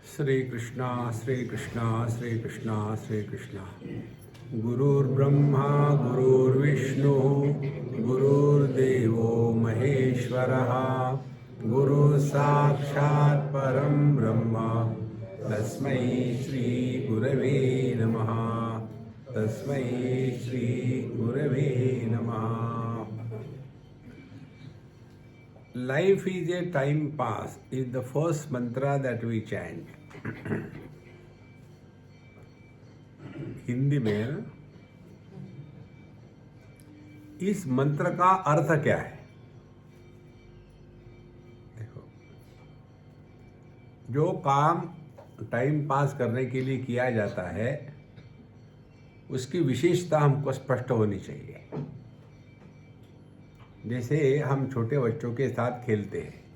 श्री कृष्णा श्री कृष्णा श्री कृष्णा श्री कृष्णा। गुरुर्ब्रह्मा गुरुर्विष्णु गुरुर्देवो महेश्वरः गुरु साक्षात् परं ब्रह्म तस्मै श्री गुरवे नमः। तस्मै श्री गुरवे नमः। Life is a time pass is the first mantra that we chant. Hindi में इस मंत्र का अर्थ क्या है? देखो, जो काम टाइम पास करने के लिए किया जाता है उसकी विशेषता हमको स्पष्ट होनी चाहिए। जैसे हम छोटे बच्चों के साथ खेलते हैं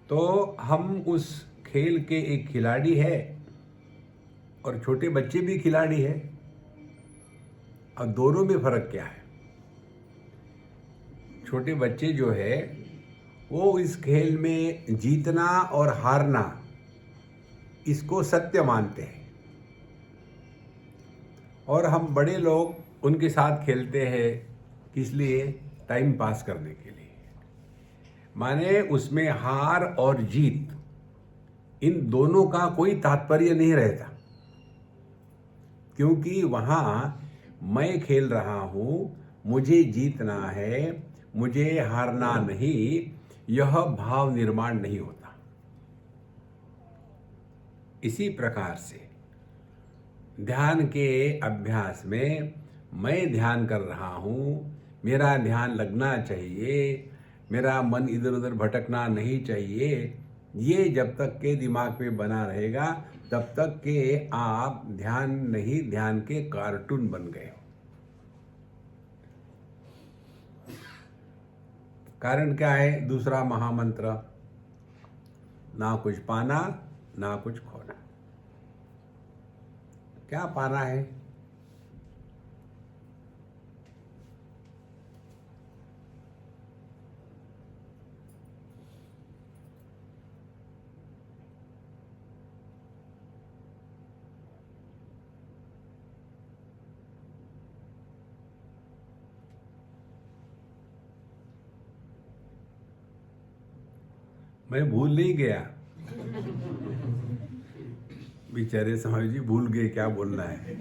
तो हम उस खेल के एक खिलाड़ी है और छोटे बच्चे भी खिलाड़ी है। और दोनों में फर्क क्या है? छोटे बच्चे जो है वो इस खेल में जीतना और हारना इसको सत्य मानते हैं और हम बड़े लोग उनके साथ खेलते हैं किस लिए? टाइम पास करने के लिए। माने उसमें हार और जीत इन दोनों का कोई तात्पर्य नहीं रहता, क्योंकि वहां मैं खेल रहा हूं, मुझे जीतना है, मुझे हारना नहीं, यह भाव निर्माण नहीं होता। इसी प्रकार से ध्यान के अभ्यास में मैं ध्यान कर रहा हूं, मेरा ध्यान लगना चाहिए, मेरा मन इधर उधर भटकना नहीं चाहिए। ये जब तक के दिमाग में बना रहेगा तब तक के आप ध्यान नहीं, ध्यान के कार्टून बन गए हो। कारण क्या है? दूसरा महामंत्र, ना कुछ पाना ना कुछ खोना। क्या पाना है? मैं भूल नहीं गया। बेचारे स्वामी जी भूल गए क्या बोलना है।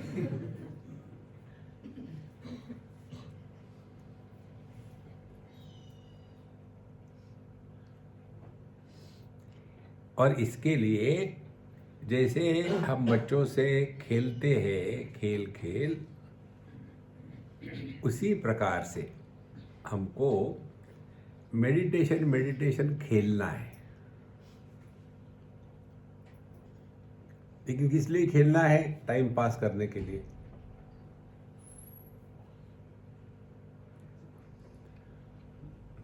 और इसके लिए जैसे हम बच्चों से खेलते हैं खेल उसी प्रकार से हमको मेडिटेशन खेलना है। लेकिन किस लिए खेलना है? टाइम पास करने के लिए।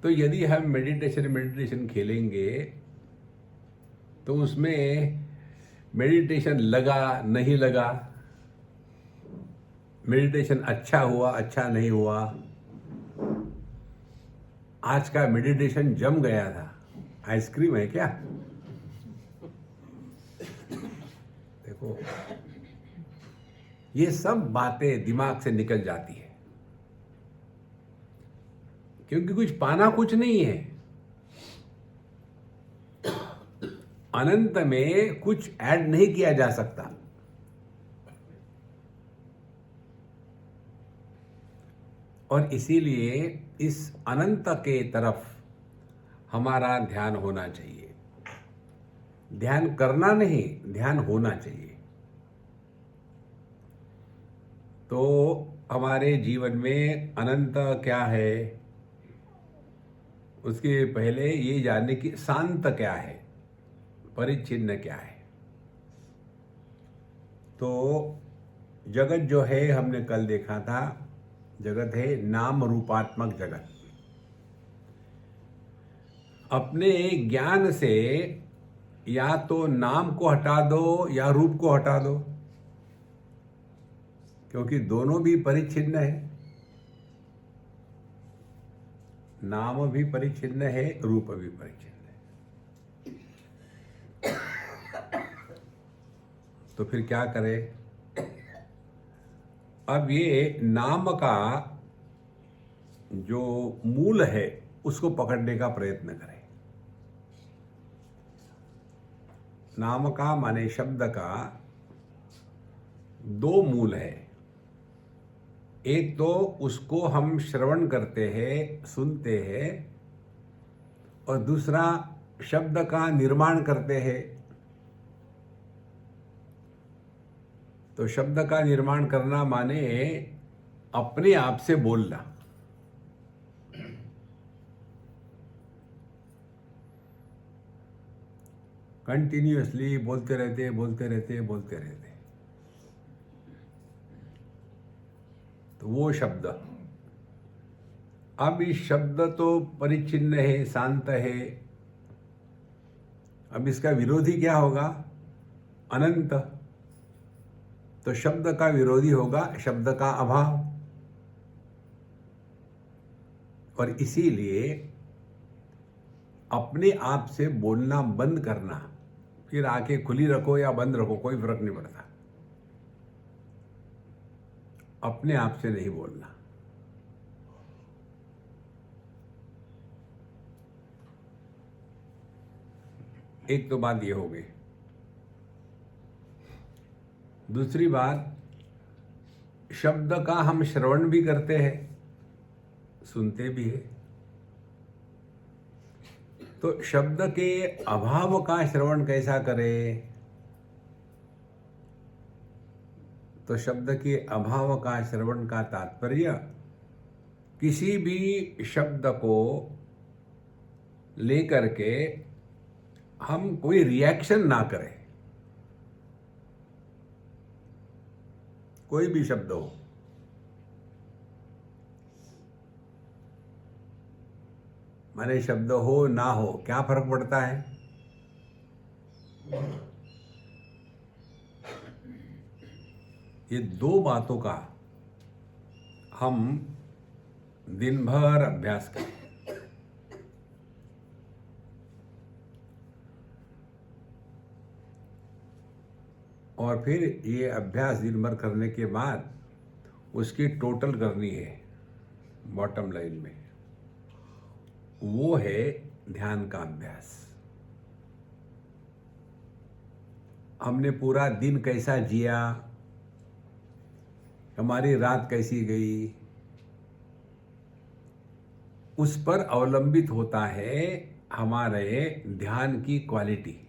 तो यदि हम मेडिटेशन खेलेंगे तो उसमें मेडिटेशन लगा नहीं लगा, मेडिटेशन अच्छा हुआ अच्छा नहीं हुआ, आज का मेडिटेशन जम गया था, आइसक्रीम है क्या? देखो, ये सब बातें दिमाग से निकल जाती है, क्योंकि कुछ पाना कुछ नहीं है। अनंत में कुछ ऐड नहीं किया जा सकता। और इसीलिए इस अनंत के तरफ हमारा ध्यान होना चाहिए। ध्यान करना नहीं, ध्यान होना चाहिए। तो हमारे जीवन में अनंत क्या है, उसके पहले ये जानने की शांत क्या है, परिच्छिन्न क्या है। तो जगत जो है हमने कल देखा था, जगत है नाम रूपात्मक जगत। अपने ज्ञान से या तो नाम को हटा दो या रूप को हटा दो, क्योंकि दोनों भी परिच्छिन्न है। नाम भी परिच्छिन्न है, रूप भी परिच्छिन्न है। तो फिर क्या करें? अब ये नाम का जो मूल है उसको पकड़ने का प्रयत्न करें। नाम का माने शब्द का दो मूल है। एक तो उसको हम श्रवण करते हैं, सुनते हैं, और दूसरा शब्द का निर्माण करते हैं। तो शब्द का निर्माण करना माने अपने आप से बोलना। कंटिन्यूअसली बोलते रहते बोलते रहते बोलते रहते, तो वो शब्द। अब इस शब्द तो परिच्छिन्न है, शांत है। अब इसका विरोधी क्या होगा? अनंत। तो शब्द का विरोधी होगा शब्द का अभाव। और इसीलिए अपने आप से बोलना बंद करना, फिर आंखें खुली रखो या बंद रखो, कोई फर्क नहीं पड़ता। अपने आप से नहीं बोलना। एक तो बात ये हो गई। दूसरी बात, शब्द का हम श्रवण भी करते हैं, सुनते भी है। तो शब्द के अभाव का श्रवण कैसा करें? तो शब्द के अभाव का श्रवण का तात्पर्य, किसी भी शब्द को लेकर के हम कोई रिएक्शन ना करें। कोई भी शब्द हो, माने शब्द हो ना हो, क्या फर्क पड़ता है? ये दो बातों का हम दिन भर अभ्यास करें। और फिर ये अभ्यास दिन भर करने के बाद उसकी टोटल करनी है बॉटम लाइन में। वो है ध्यान का अभ्यास। हमने पूरा दिन कैसा जिया, हमारी रात कैसी गई, उस पर अवलंबित होता है हमारे ध्यान की क्वालिटी।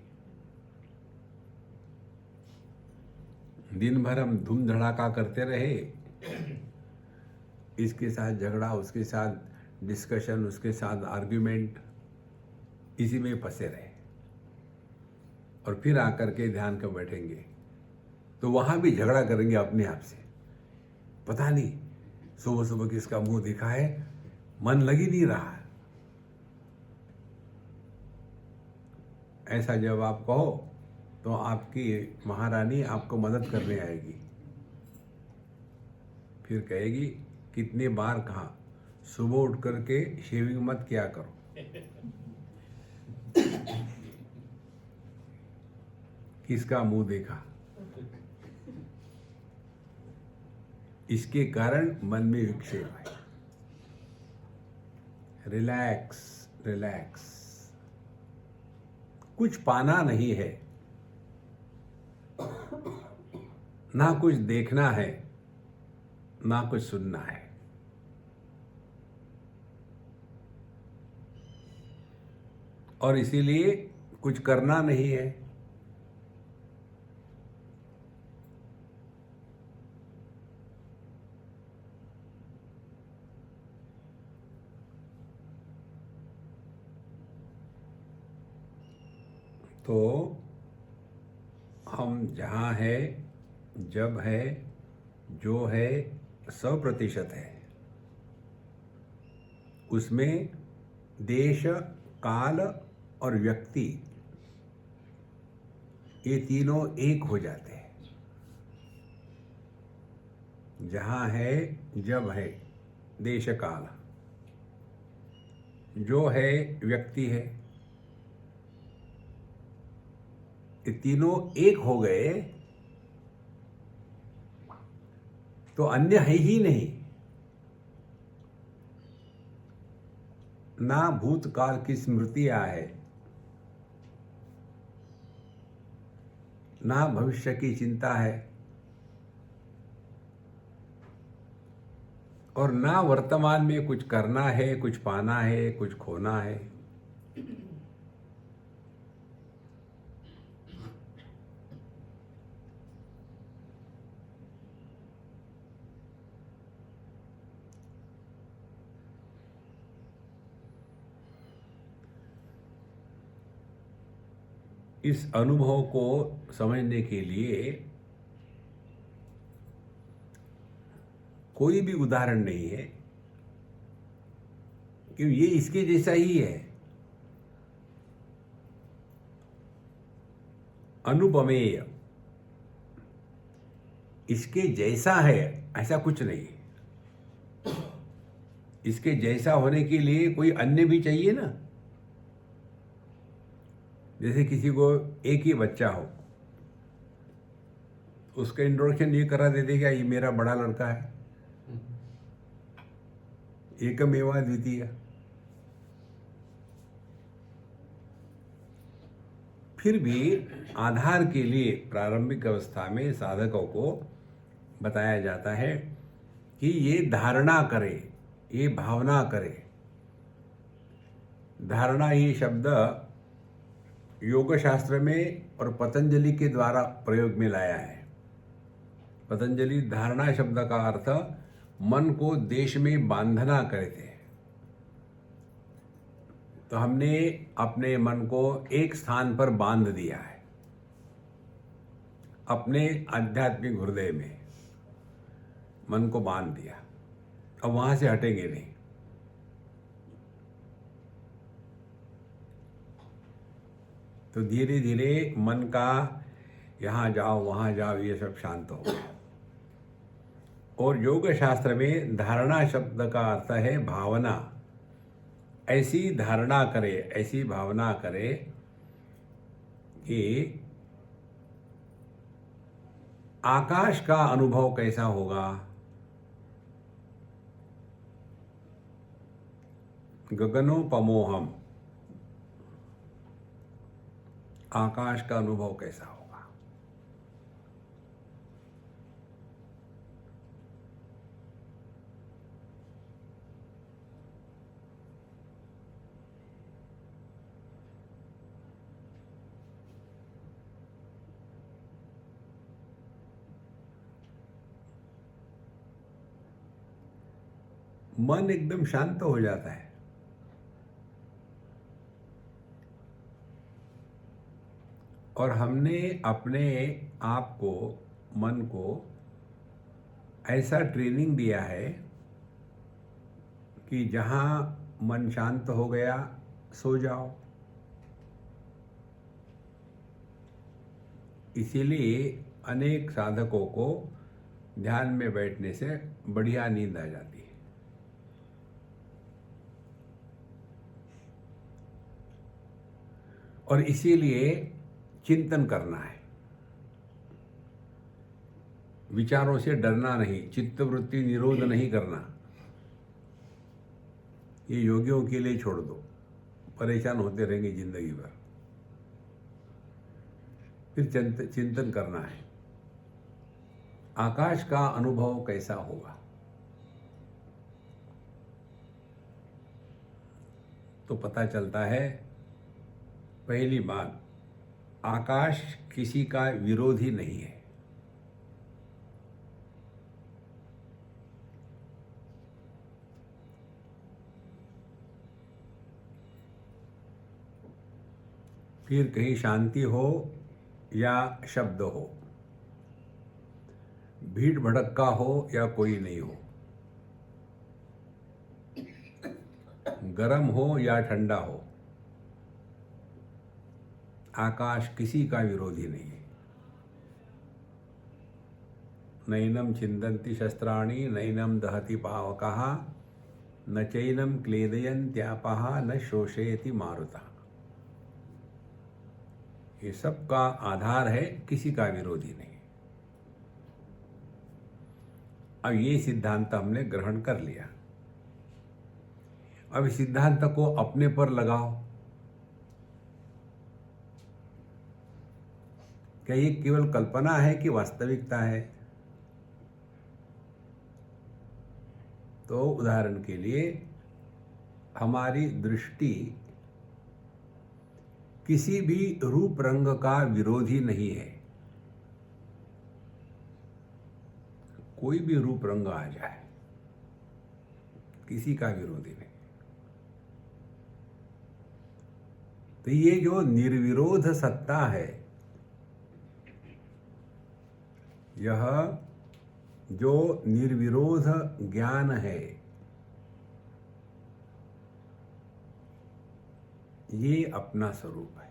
दिन भर हम धूम धड़ाका करते रहे, इसके साथ झगड़ा, उसके साथ डिस्कशन, उसके साथ आर्ग्यूमेंट, इसी में फंसे रहे, और फिर आकर के ध्यान कर बैठेंगे तो वहां भी झगड़ा करेंगे अपने आप से। पता नहीं सुबह सुबह किसका मुंह दिखा है, मन लग ही नहीं रहा। ऐसा जब आप कहो तो आपकी महारानी आपको मदद करने आएगी। फिर कहेगी, कितने बार कहा सुबह उठ करके शेविंग मत किया करो। किसका मुंह देखा? इसके कारण मन में विक्षेप है। Relax relax. कुछ पाना नहीं है, ना कुछ देखना है, ना कुछ सुनना है। और इसीलिए कुछ करना नहीं है। तो हम जहाँ है, जब है, जो है, 100% है। उसमें देश, काल और व्यक्ति, ये तीनों एक हो जाते हैं। जहाँ है, जब है, देश काल, जो है, व्यक्ति है, ये तीनों एक हो गए तो अन्य है ही नहीं। ना भूतकाल की स्मृतियां है, ना भविष्य की चिंता है, और ना वर्तमान में कुछ करना है, कुछ पाना है, कुछ खोना है। इस अनुभव को समझने के लिए कोई भी उदाहरण नहीं है, क्योंकि ये इसके जैसा ही है, अनुपमेय। इसके जैसा है ऐसा कुछ नहीं। इसके जैसा होने के लिए कोई अन्य भी चाहिए ना। जैसे किसी को एक ही बच्चा हो, उसका इंट्रोडक्शन ये करा देते क्या, ये मेरा बड़ा लड़का है, एकमेवा द्वितीय। फिर भी आधार के लिए प्रारंभिक अवस्था में साधकों को बताया जाता है कि ये धारणा करे, ये भावना करे। धारणा ये शब्द योग शास्त्र में और पतंजलि के द्वारा प्रयोग में लाया है। पतंजलि धारणा शब्द का अर्थ मन को देश में बांधना कहते हैं। तो हमने अपने मन को एक स्थान पर बांध दिया है, अपने आध्यात्मिक हृदय में मन को बांध दिया। अब वहां से हटेंगे नहीं। तो धीरे धीरे मन का यहाँ जाओ वहाँ जाओ ये सब शांत हो गया। और योग शास्त्र में धारणा शब्द का अर्थ है भावना। ऐसी धारणा करे, ऐसी भावना करे कि आकाश का अनुभव कैसा होगा, गगनोपमोहम, आकाश का अनुभव कैसा होगा। मन एकदम शांत हो जाता है। और हमने अपने आप को, मन को ऐसा ट्रेनिंग दिया है कि जहाँ मन शांत हो गया सो जाओ। इसीलिए अनेक साधकों को ध्यान में बैठने से बढ़िया नींद आ जाती है। और इसीलिए चिंतन करना है, विचारों से डरना नहीं, चित्तवृत्ति निरोध नहीं करना। ये योगियों के लिए छोड़ दो, परेशान होते रहेंगे जिंदगी भर। फिर चिंतन करना है, आकाश का अनुभव कैसा होगा। तो पता चलता है पहली बात, आकाश किसी का विरोधी नहीं है। फिर कहीं शांति हो या शब्द हो, भीड़ भड़क्का हो या कोई नहीं हो, गर्म हो या ठंडा हो, आकाश किसी का विरोधी नहीं है। नैनम छिन्दन्ति शस्त्राणि नैनम दहति पावकः न चैनम क्लेदयन्त्यापः न शोषयति मारुतः। ये सब का आधार है, किसी का विरोधी नहीं। अब ये सिद्धांत हमने ग्रहण कर लिया। अब इस सिद्धांत को अपने पर लगाओ। क्या ये केवल कल्पना है कि वास्तविकता है? तो उदाहरण के लिए हमारी दृष्टि किसी भी रूप रंग का विरोधी नहीं है। कोई भी रूप रंग आ जाए, किसी का विरोधी नहीं। तो ये जो निर्विरोध सत्ता है, यह जो निर्विरोध ज्ञान है, ये अपना स्वरूप है।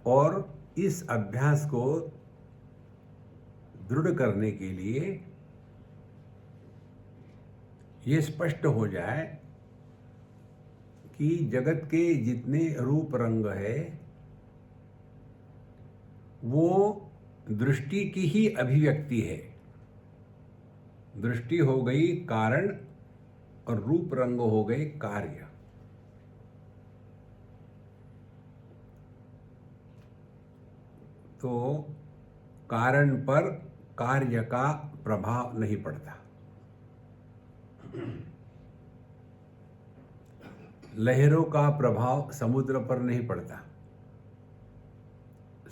और इस अभ्यास को दृढ़ करने के लिए ये स्पष्ट हो जाए कि जगत के जितने रूप रंग है वो दृष्टि की ही अभिव्यक्ति है। दृष्टि हो गई कारण और रूप रंग हो गए कार्य। तो कारण पर कार्य का प्रभाव नहीं पड़ता। लहरों का प्रभाव समुद्र पर नहीं पड़ता।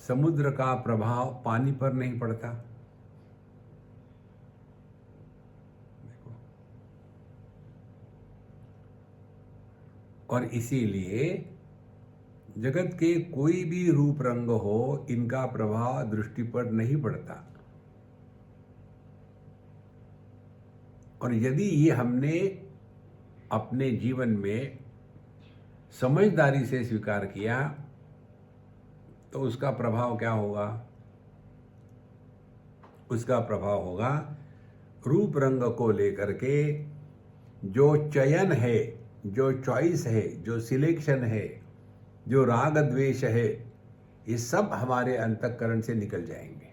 समुद्र का प्रभाव पानी पर नहीं पड़ता। देखो, और इसीलिए जगत के कोई भी रूप रंग हो, इनका प्रभाव दृष्टि पर नहीं पड़ता। और यदि ये हमने अपने जीवन में समझदारी से स्वीकार किया तो उसका प्रभाव क्या होगा? उसका प्रभाव होगा रूप रंग को लेकर के जो चयन है, जो चॉइस है, जो सिलेक्शन है, जो राग द्वेष है, ये सब हमारे अंतःकरण से निकल जाएंगे।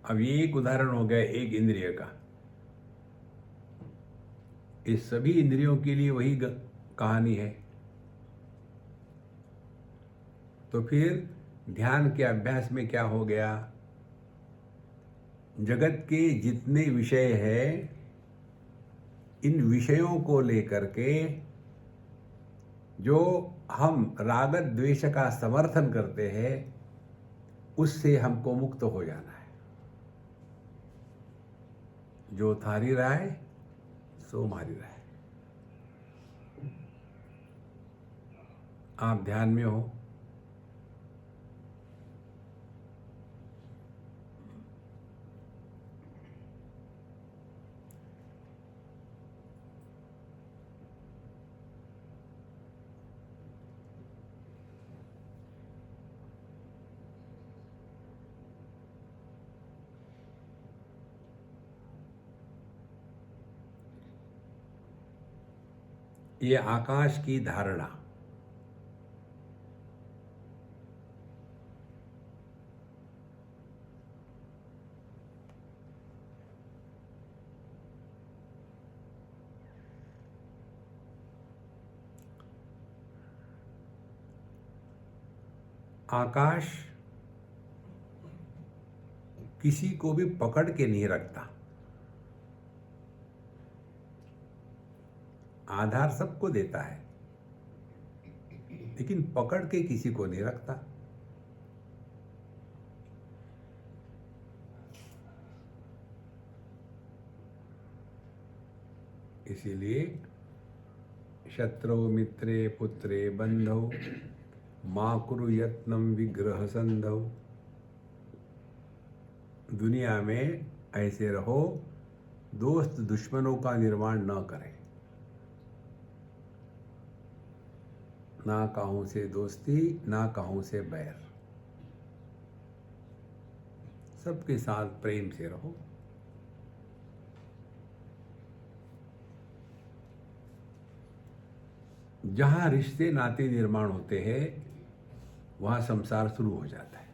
अब ये एक उदाहरण हो गया एक इंद्रिय का। इस सभी इंद्रियों के लिए वही कहानी है। तो फिर ध्यान के अभ्यास में क्या हो गया? जगत के जितने विषय हैं, इन विषयों को लेकर के जो हम राग द्वेष का समर्थन करते हैं, उससे हमको मुक्त हो जाना है। जो थारी राय सो मारी राय। आप ध्यान में हो। ये आकाश की धारणा, आकाश किसी को भी पकड़ के नहीं रखता। आधार सबको देता है, लेकिन पकड़ के किसी को नहीं रखता। इसीलिए शत्रु मित्रे पुत्रे बंधौ मां कुरु यत्नम विग्रह संधौ। दुनिया में ऐसे रहो, दोस्त दुश्मनों का निर्माण न करें। ना कहूं से दोस्ती, ना कहूं से बैर। सबके साथ प्रेम से रहो। जहाँ रिश्ते नाते निर्माण होते हैं वहाँ संसार शुरू हो जाता है।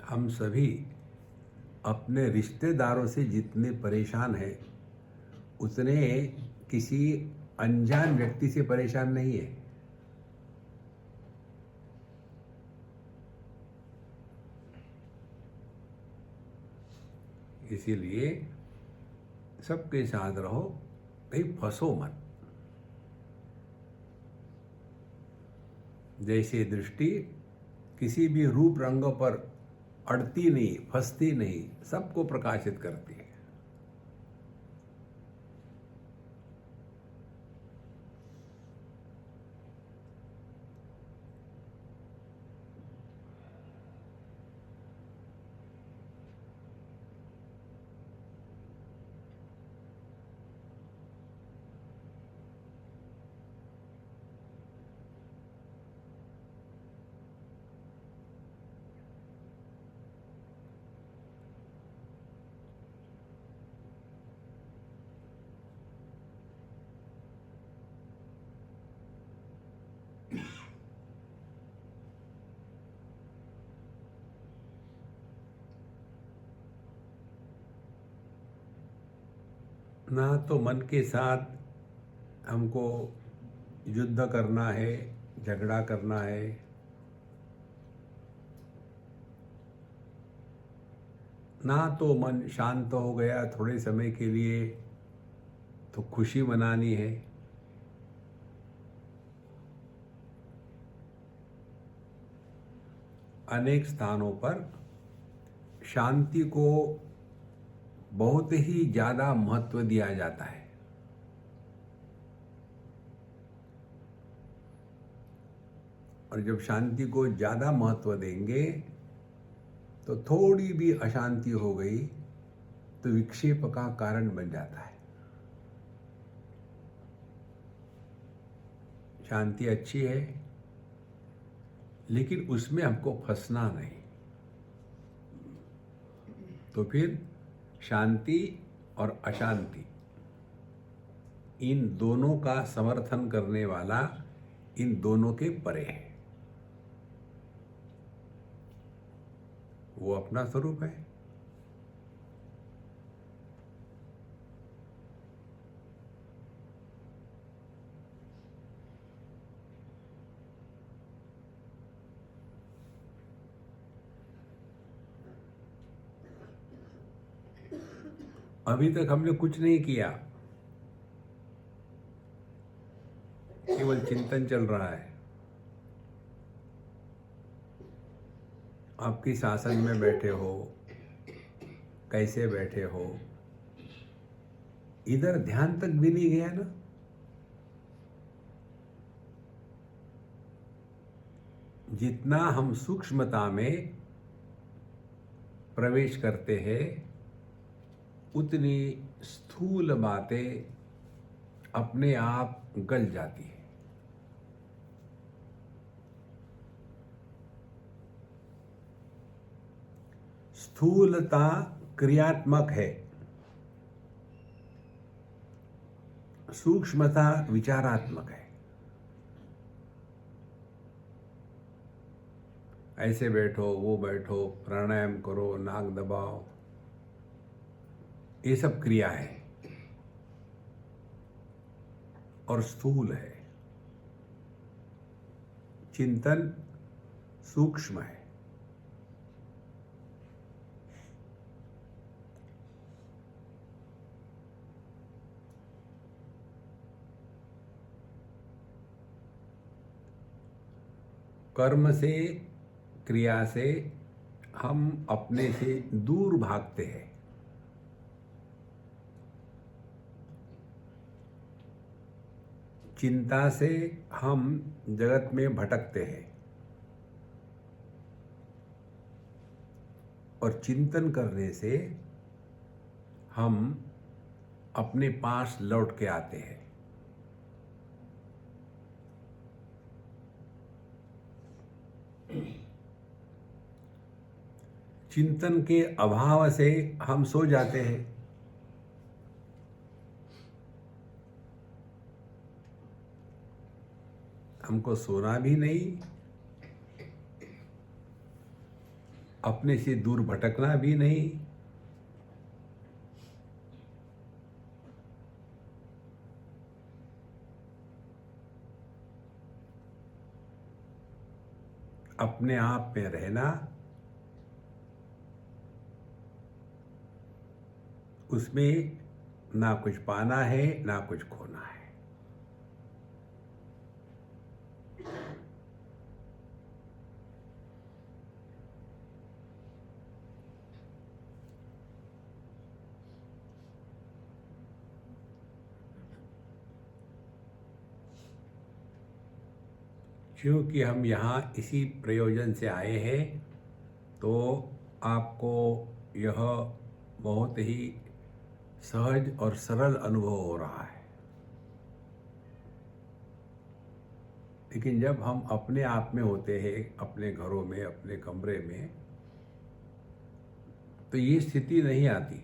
हम सभी अपने रिश्तेदारों से जितने परेशान हैं उतने किसी अनजान व्यक्ति से परेशान नहीं है। इसीलिए सबके साथ रहो, कहीं फंसो मत। जैसे दृष्टि किसी भी रूप रंग पर अड़ती नहीं, फंसती नहीं, सबको प्रकाशित करती है। ना तो मन के साथ हमको युद्ध करना है, झगड़ा करना है, ना तो मन शांत हो गया थोड़े समय के लिए तो खुशी मनानी है। अनेक स्थानों पर शांति को बहुत ही ज़्यादा महत्व दिया जाता है। और जब शांति को ज़्यादा महत्व देंगे तो थोड़ी भी अशांति हो गई तो विक्षेप का कारण बन जाता है। शांति अच्छी है लेकिन उसमें हमको फंसना नहीं। तो फिर शांति और अशांति इन दोनों का समर्थन करने वाला इन दोनों के परे है। वो अपना स्वरूप है। अभी तक हमने कुछ नहीं किया, केवल चिंतन चल रहा है। आप किस आसन में बैठे हो, कैसे बैठे हो, इधर ध्यान तक भी नहीं गया ना। जितना हम सूक्ष्मता में प्रवेश करते हैं उतनी स्थूल बातें अपने आप गल जाती है। स्थूलता क्रियात्मक है, सूक्ष्मता विचारात्मक है। ऐसे बैठो, वो बैठो, प्राणायाम करो, नाक दबाओ, ये सब क्रिया है और स्थूल है। चिंतन सूक्ष्म है। कर्म से, क्रिया से हम अपने से दूर भागते हैं। चिंता से हम जगत में भटकते हैं और चिंतन करने से हम अपने पास लौट के आते हैं। चिंतन के अभाव से हम सो जाते हैं। हमको सोना भी नहीं, अपने से दूर भटकना भी नहीं। अपने आप में रहना, उसमें ना कुछ पाना है ना कुछ खोना है। क्योंकि हम यहाँ इसी प्रयोजन से आए हैं, तो आपको यह बहुत ही सहज और सरल अनुभव हो रहा है। लेकिन जब हम अपने आप में होते हैं, अपने घरों में, अपने कमरे में, तो ये स्थिति नहीं आती।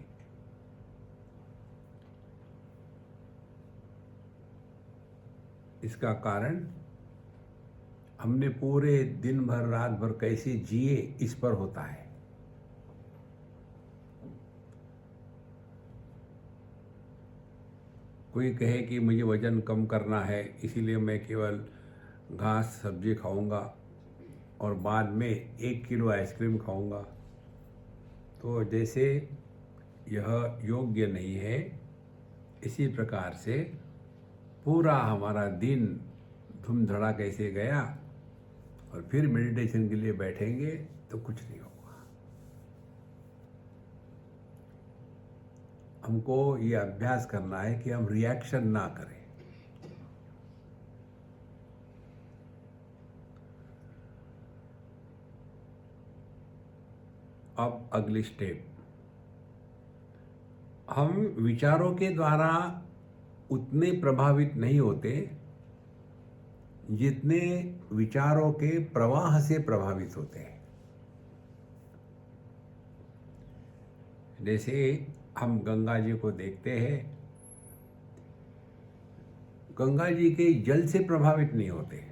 इसका कारण हमने पूरे दिन भर रात भर कैसे जिए इस पर होता है। कोई कहे कि मुझे वजन कम करना है, इसीलिए मैं केवल घास सब्जी खाऊंगा और बाद में 1 किलो आइसक्रीम खाऊंगा, तो जैसे यह योग्य नहीं है, इसी प्रकार से पूरा हमारा दिन धूम धड़ा कैसे गया और फिर मेडिटेशन के लिए बैठेंगे तो कुछ नहीं होगा। हमको ये अभ्यास करना है कि हम रिएक्शन ना करें। अब अगली स्टेप, हम विचारों के द्वारा उतने प्रभावित नहीं होते जितने विचारों के प्रवाह से प्रभावित होते हैं। जैसे हम गंगा जी को देखते हैं, गंगा जी के जल से प्रभावित नहीं होते।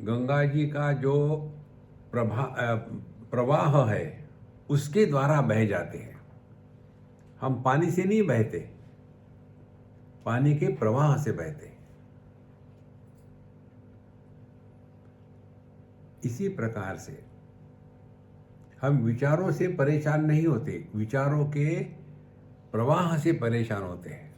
गंगा जी का जो प्रवाह है उसके द्वारा बह जाते हैं। हम पानी से नहीं बहते, पानी के प्रवाह से बहते हैं। इसी प्रकार से हम विचारों से परेशान नहीं होते, विचारों के प्रवाह से परेशान होते हैं।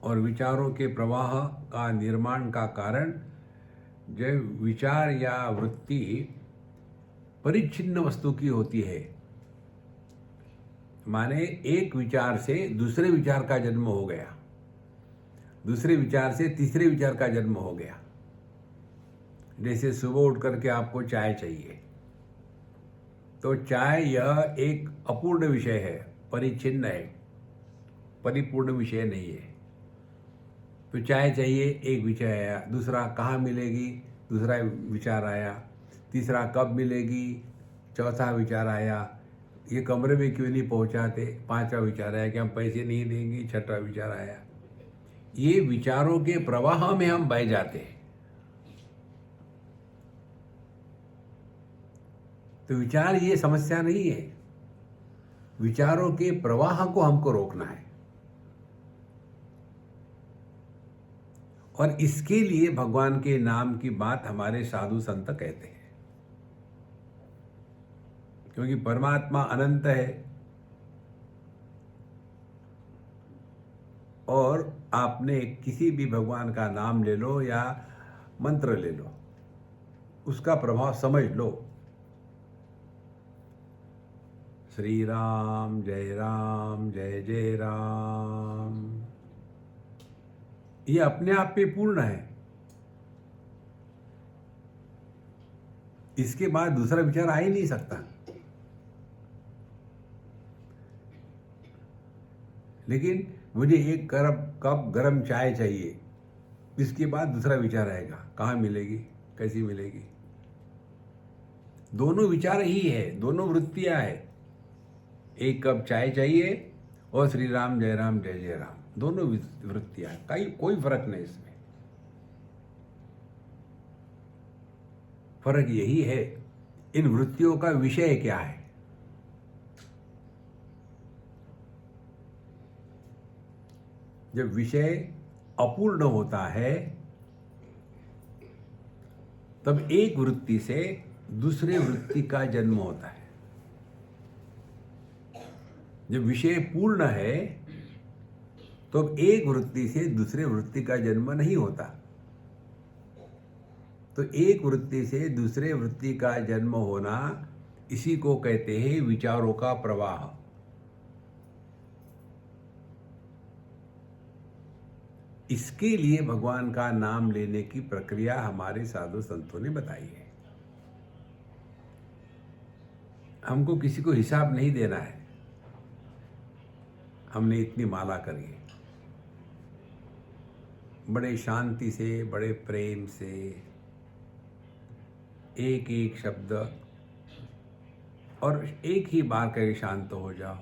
और विचारों के प्रवाह का निर्माण का कारण जब विचार या वृत्ति परिच्छिन्न वस्तु की होती है, माने एक विचार से दूसरे विचार का जन्म हो गया, दूसरे विचार से तीसरे विचार का जन्म हो गया। जैसे सुबह उठ करके आपको चाय चाहिए, तो चाय यह एक अपूर्ण विषय है, परिच्छिन्न है, परिपूर्ण विषय नहीं है। तो चाय चाहिए, एक विषय आया, दूसरा कहाँ मिलेगी, दूसरा विचार आया, तीसरा कब मिलेगी, चौथा विचार आया, ये कमरे में क्यों नहीं पहुंचाते, पांचवा विचार आया कि हम पैसे नहीं देंगे, छठा विचार आया। ये विचारों के प्रवाह में हम बह जाते हैं। तो विचार ये समस्या नहीं है, विचारों के प्रवाह को हमको रोकना है। और इसके लिए भगवान के नाम की बात हमारे साधु संत कहते हैं, क्योंकि परमात्मा अनंत है और आपने किसी भी भगवान का नाम ले लो या मंत्र ले लो, उसका प्रभाव समझ लो। श्री राम जय जय राम, ये अपने आप में पूर्ण है। इसके बाद दूसरा विचार आ ही नहीं सकता। लेकिन मुझे एक कप गरम चाय चाहिए, इसके बाद दूसरा विचार आएगा, कहाँ मिलेगी, कैसी मिलेगी। दोनों विचार ही है, दोनों वृत्तियां है। एक कप चाय चाहिए और श्री राम जय राम, दोनों वृत्तियां, कोई फर्क नहीं इसमें। फर्क यही है इन वृत्तियों का विषय क्या है। जब विषय अपूर्ण होता है तब एक वृत्ति से दूसरे वृत्ति का जन्म होता है। जब विषय पूर्ण है तो एक वृत्ति से दूसरे वृत्ति का जन्म नहीं होता। तो एक वृत्ति से दूसरे वृत्ति का जन्म होना, इसी को कहते हैं विचारों का प्रवाह। इसके लिए भगवान का नाम लेने की प्रक्रिया हमारे साधु संतों ने बताई है। हमको किसी को हिसाब नहीं देना है, हमने इतनी माला करी है, बड़े शांति से, बड़े प्रेम से एक एक शब्द और एक ही बार करके शांत हो जाओ।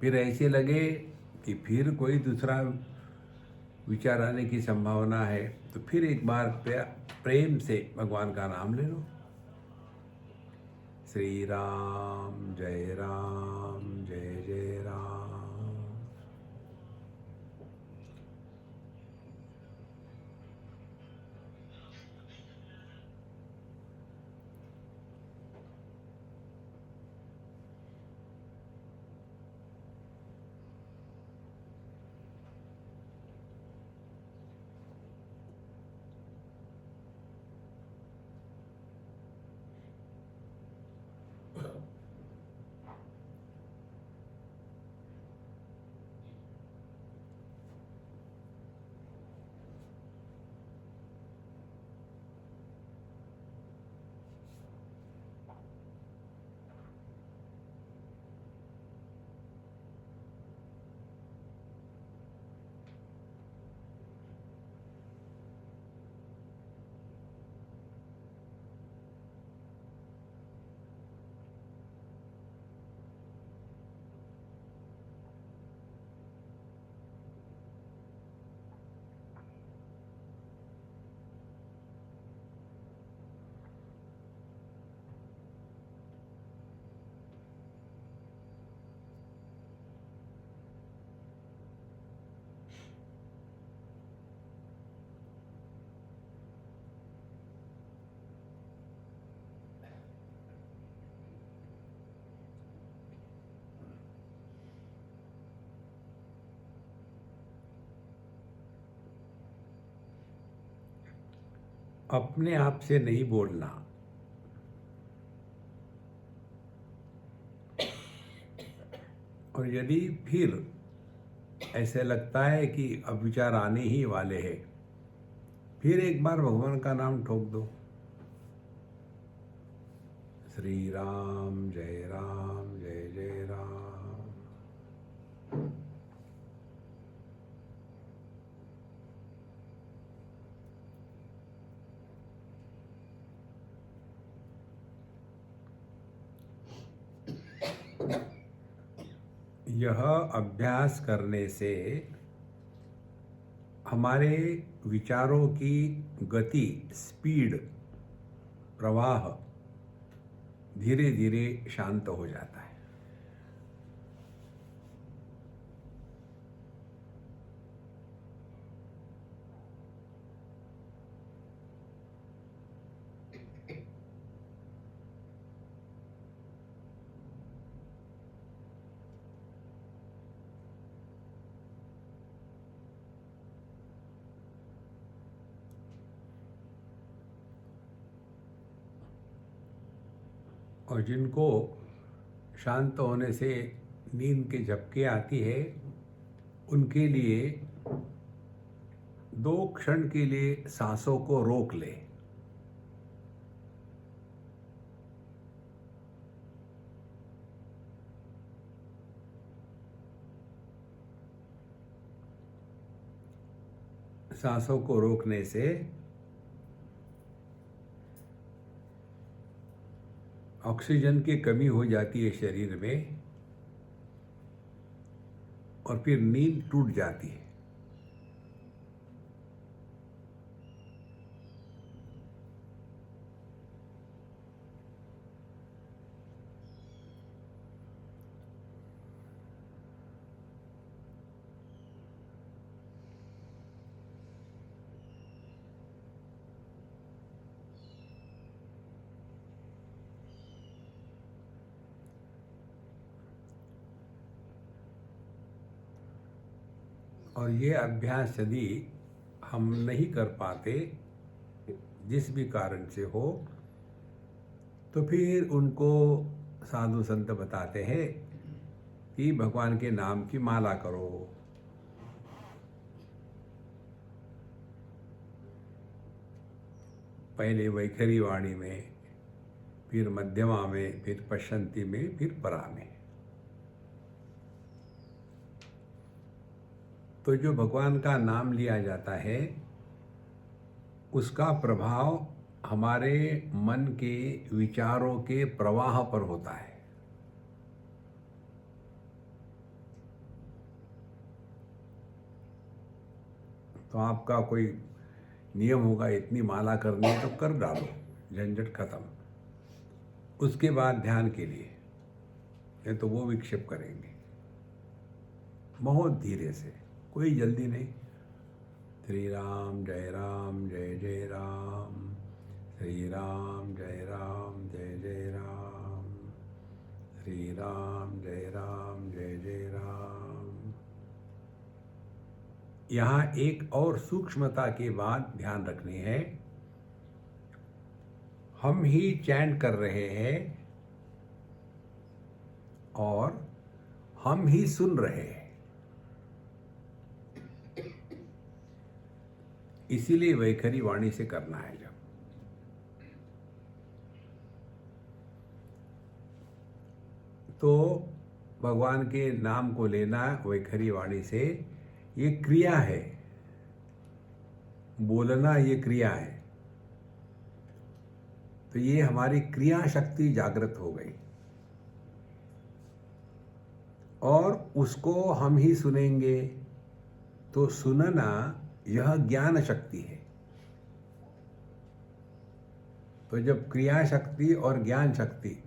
फिर ऐसे लगे कि फिर कोई दूसरा विचार आने की संभावना है तो फिर एक बार प्रेम से भगवान का नाम ले लो। श्री राम जय जय राम। अपने आप से नहीं बोलना। और यदि फिर ऐसे लगता है कि अब विचार आने ही वाले हैं, फिर एक बार भगवान का नाम ठोक दो। श्री राम जय राम। यह अभ्यास करने से हमारे विचारों की गति, स्पीड, प्रवाह धीरे धीरे शांत हो जाता है। और जिनको शांत होने से नींद के झपके आती है, उनके लिए 2 क्षण के लिए सांसों को रोक ले। सांसों को रोकने से ऑक्सीजन की कमी हो जाती है शरीर में और फिर नींद टूट जाती है। और ये अभ्यास यदि हम नहीं कर पाते जिस भी कारण से हो, तो फिर उनको साधु संत बताते हैं कि भगवान के नाम की माला करो। पहले वैखरी वाणी में, फिर मध्यमा में, फिर पश्यंती में, फिर परा में। तो जो भगवान का नाम लिया जाता है उसका प्रभाव हमारे मन के विचारों के प्रवाह पर होता है। तो आपका कोई नियम होगा, इतनी माला करनी है तो कर डालो, झंझट खत्म। उसके बाद ध्यान के लिए, नहीं तो वो विक्षेप करेंगे। बहुत धीरे से, कोई जल्दी नहीं। श्री राम जय जय राम, श्री राम जय जय राम, श्री राम जय राम। यहाँ एक और सूक्ष्मता की बात ध्यान रखनी है। हम ही चैंट कर रहे हैं और हम ही सुन रहे हैं। इसीलिए वैखरी वाणी से करना है। जब तो भगवान के नाम को लेना वैखरी वाणी से, ये क्रिया है। बोलना ये क्रिया है। तो ये हमारी क्रिया शक्ति जागृत हो गई और उसको हम ही सुनेंगे। तो सुनना यह ज्ञान शक्ति है। तो जब क्रिया शक्ति और ज्ञान शक्ति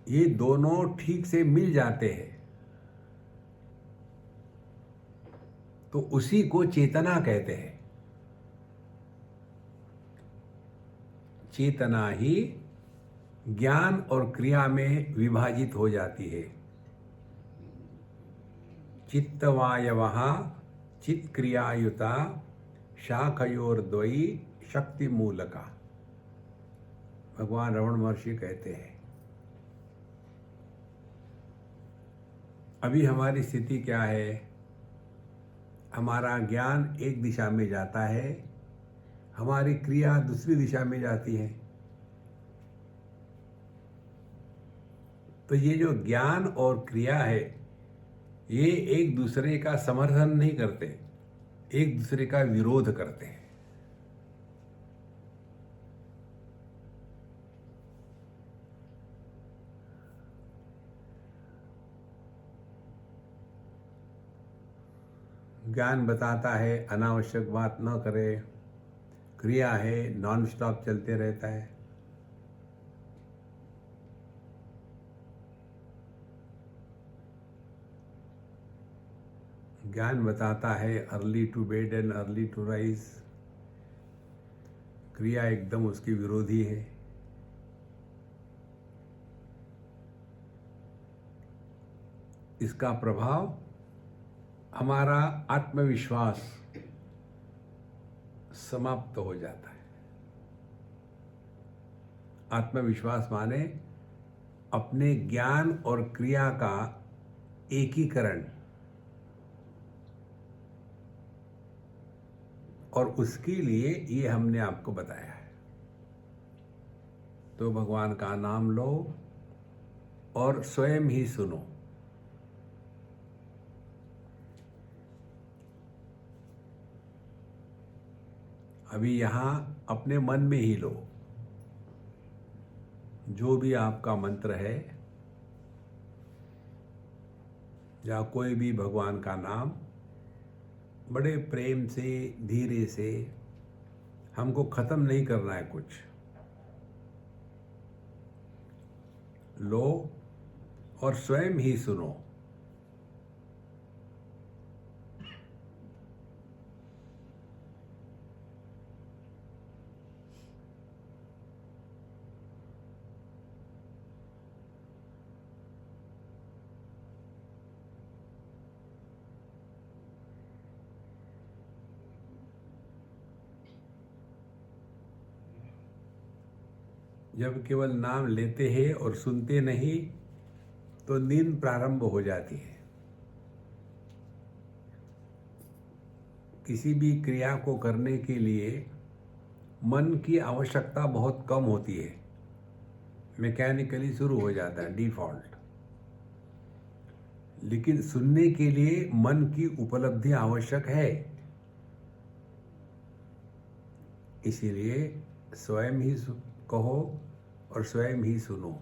ये दोनों ठीक से मिल जाते हैं तो उसी को चेतना कहते हैं। चेतना ही ज्ञान और क्रिया में विभाजित हो जाती है। चित्तवायवः चित्क्रियायुता शाखयोर्द्वयी शक्ति मूलका, भगवान रमण महर्षि कहते हैं। अभी हमारी स्थिति क्या है? हमारा ज्ञान एक दिशा में जाता है, हमारी क्रिया दूसरी दिशा में जाती है। तो ये जो ज्ञान और क्रिया है ये एक दूसरे का समर्थन नहीं करते, एक दूसरे का विरोध करते हैं। ज्ञान बताता है अनावश्यक बात न करे, क्रिया है नॉन स्टॉप चलते रहता है। ज्ञान बताता है early to bed and early to rise, क्रिया एकदम उसकी विरोधी है। इसका प्रभाव हमारा आत्मविश्वास समाप्त हो जाता है। आत्मविश्वास माने अपने ज्ञान और क्रिया का एकीकरण, और उसके लिए ये हमने आपको बताया है। तो भगवान का नाम लो और स्वयं ही सुनो। अभी यहां अपने मन में ही लो। जो भी आपका मंत्र है या कोई भी भगवान का नाम बड़े प्रेम से, धीरे से, हमको ख़त्म नहीं करना है कुछ, लो और स्वयं ही सुनो। जब केवल नाम लेते हैं और सुनते नहीं तो नींद प्रारंभ हो जाती है। किसी भी क्रिया को करने के लिए मन की आवश्यकता बहुत कम होती है, मैकेनिकली शुरू हो जाता है डिफॉल्ट। लेकिन सुनने के लिए मन की उपलब्धि आवश्यक है, इसीलिए स्वयं ही कहो और स्वयं ही सुनो।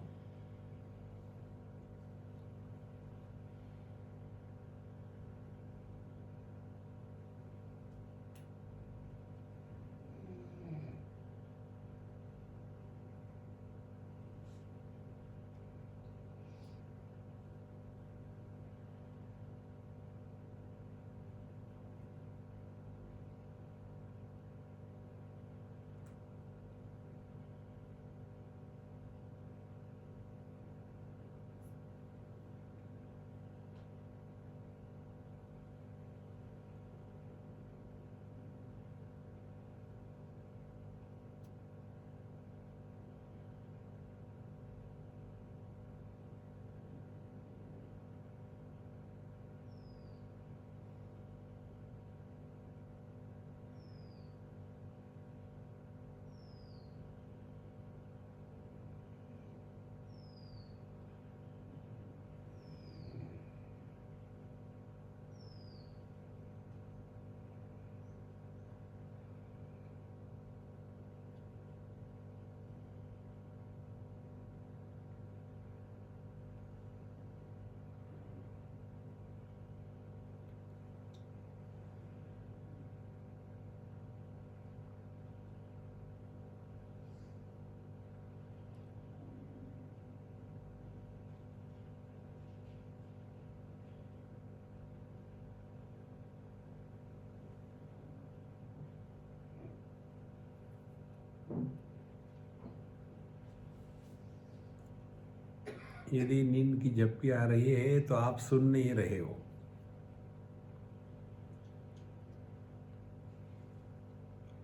यदि नींद की झपकी आ रही है तो आप सुन नहीं रहे हो।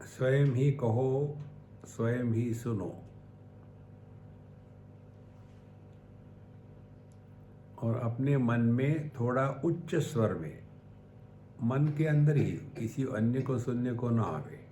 स्वयं ही कहो, स्वयं ही सुनो। और अपने मन में थोड़ा उच्च स्वर में, मन के अंदर ही, किसी अन्य को सुनने को ना आवे।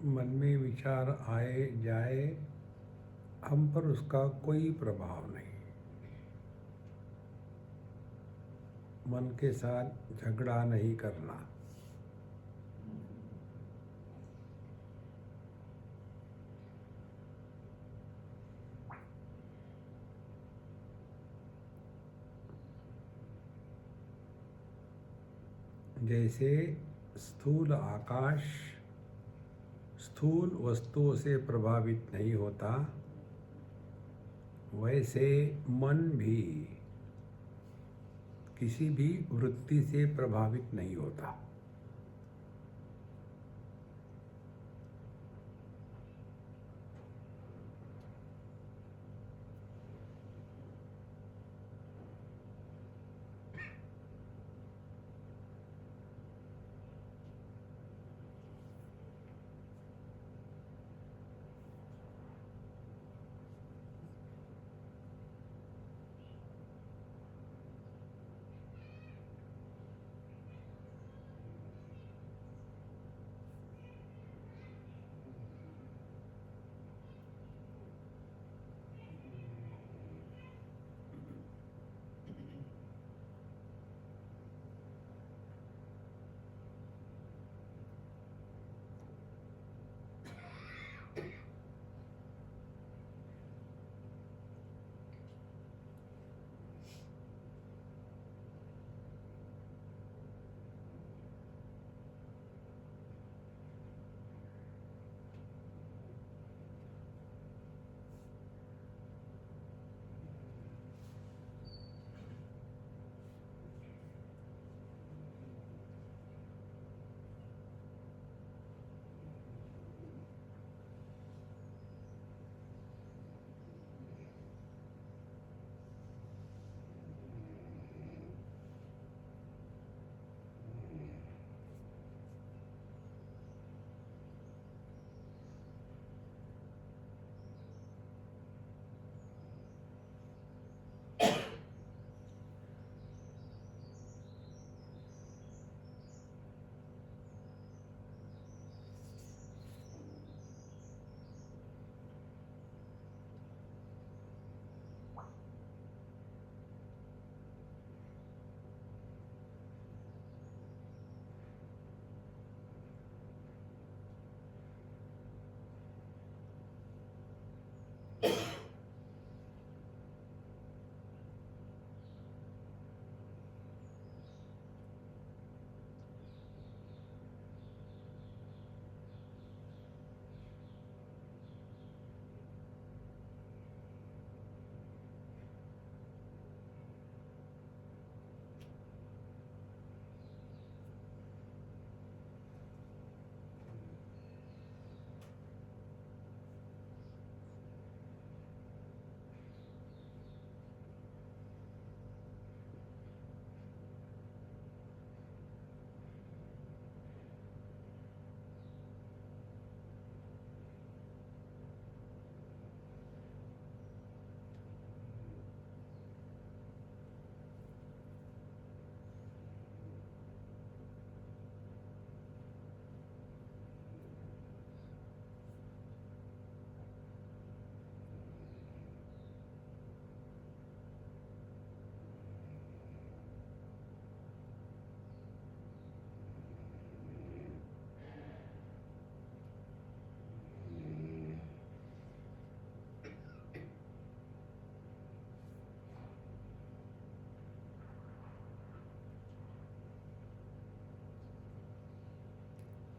मन में विचार आए जाए, हम पर उसका कोई प्रभाव नहीं। मन के साथ झगड़ा नहीं करना। जैसे स्थूल आकाश स्थूल वस्तुओं से प्रभावित नहीं होता, वैसे मन भी किसी भी वृत्ति से प्रभावित नहीं होता।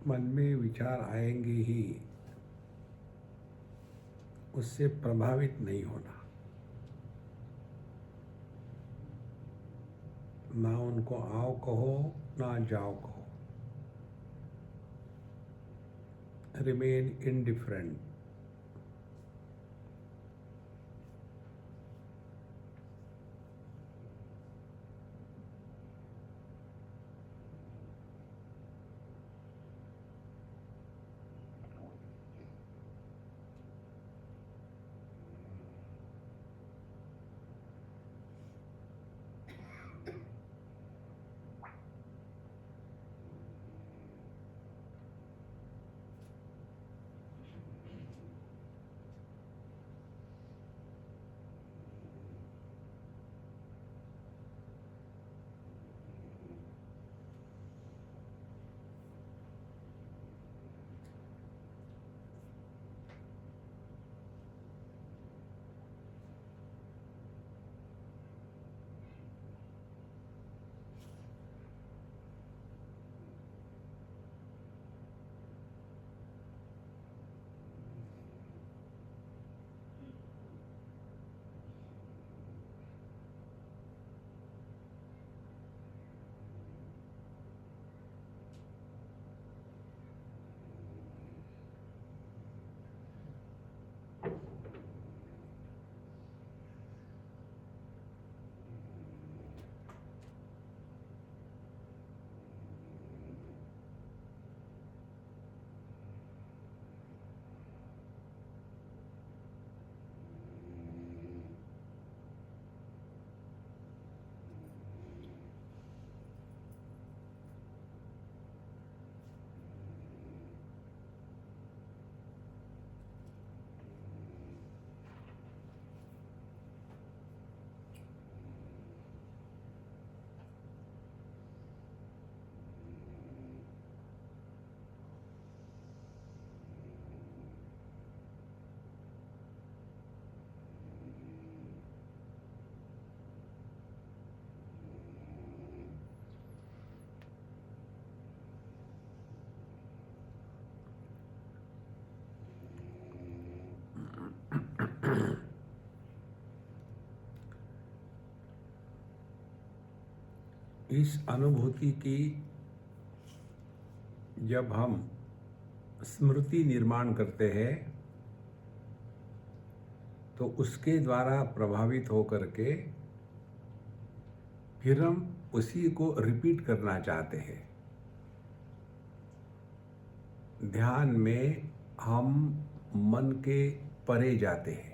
मन में विचार आएंगे ही, उससे प्रभावित नहीं होना। ना उनको आओ कहो, ना जाओ कहो। Remain indifferent. इस अनुभूति की जब हम स्मृति निर्माण करते हैं तो उसके द्वारा प्रभावित होकर के फिर हम उसी को रिपीट करना चाहते हैं। ध्यान में हम मन के परे जाते हैं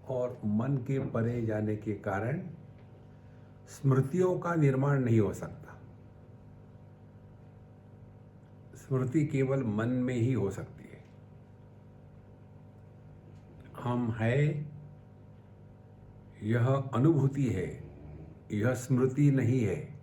और मन के परे जाने के कारण स्मृतियों का निर्माण नहीं हो सकता। स्मृति केवल मन में ही हो सकती है। हम है, यह अनुभूति है, यह स्मृति नहीं है।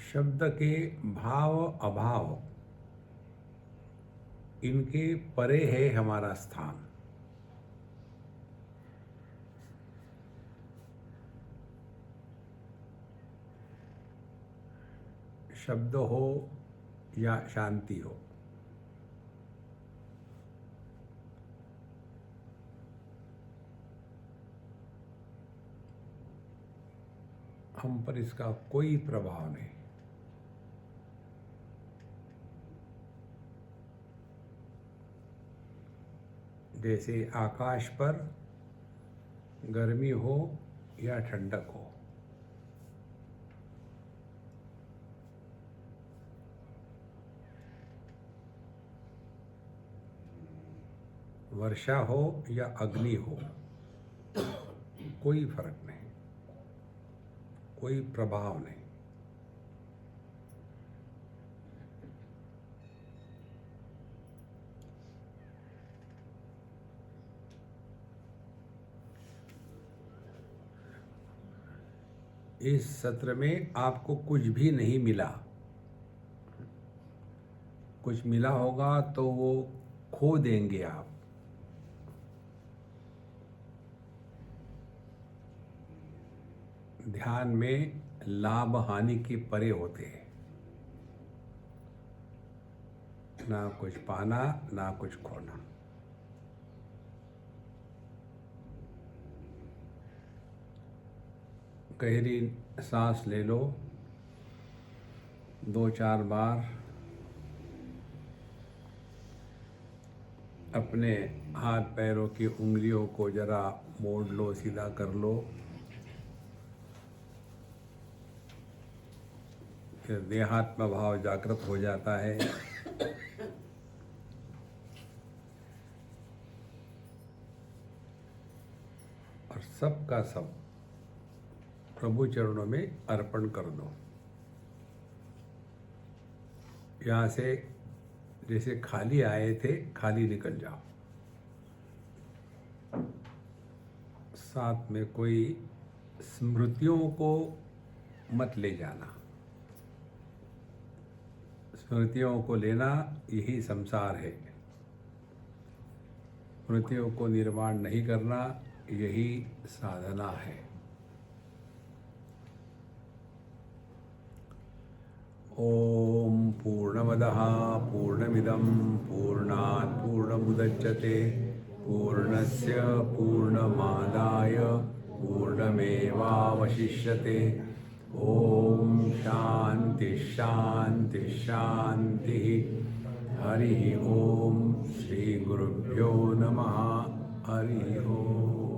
शब्द के भाव अभाव, इनके परे है हमारा स्थान। शब्द हो या शांति हो, हम पर इसका कोई प्रभाव नहीं। जैसे आकाश पर गर्मी हो या ठंडक हो, वर्षा हो या अग्नि हो, कोई फर्क नहीं, कोई प्रभाव नहीं। इस सत्र में आपको कुछ भी नहीं मिला। कुछ मिला होगा तो वो खो देंगे आप। ध्यान में लाभ हानि के परे होते हैं। ना कुछ पाना, ना कुछ खोना। गहरी सांस ले लो 2-4 बार। अपने हाथ पैरों की उंगलियों को जरा मोड़ लो, सीधा कर लो। फिर देहात्म भाव जागृत हो जाता है। और सब का सब प्रभु चरणों में अर्पण कर दो। यहाँ से जैसे खाली आए थे, खाली निकल जाओ। साथ में कोई स्मृतियों को मत ले जाना। स्मृतियों को लेना यही संसार है। स्मृतियों को निर्माण नहीं करना यही साधना है। ओम पूर्णमदः पूर्णमिदं पूर्णात् पूर्णमुदच्यते पूर्णस्य पूर्णमादाय पूर्णमेवावशिष्यते। ओम शांति शांति शांति। हरि ओम। श्री गुरुभ्यो नमः। हरि ओम।